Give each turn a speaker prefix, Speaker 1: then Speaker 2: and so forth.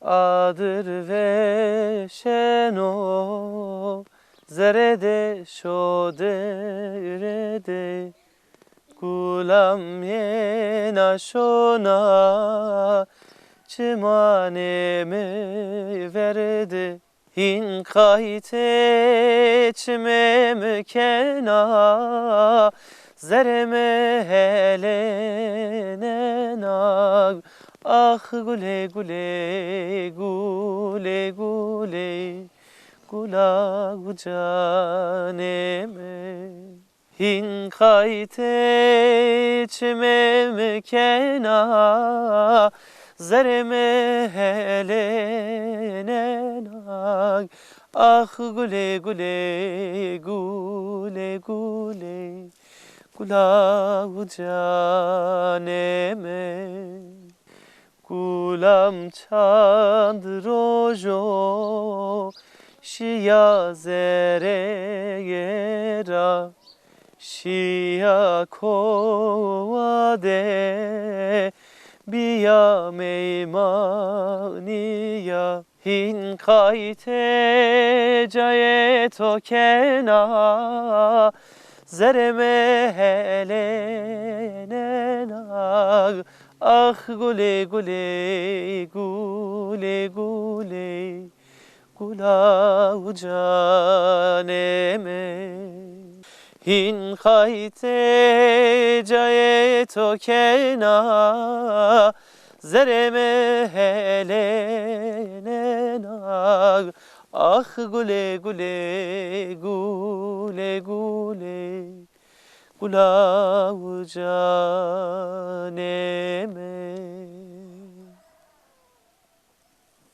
Speaker 1: adır ve şeno zerede şoderede gulam yena şona çimaneme verdi hin kayte çimeme kena zereme helenena ah gule gule gule gule gula caneme hin kayte çimeme kena zereme helenena ah gule gule gule gule gula caneme gulam çandrojo şia zere yera şia kovade biya meymaniya hin kayte cayeto kena zereme helenena ah gule gule gule gule gula caneme hin kayte cayeto kena zereme helenena ah gule gule gule gule gula caneme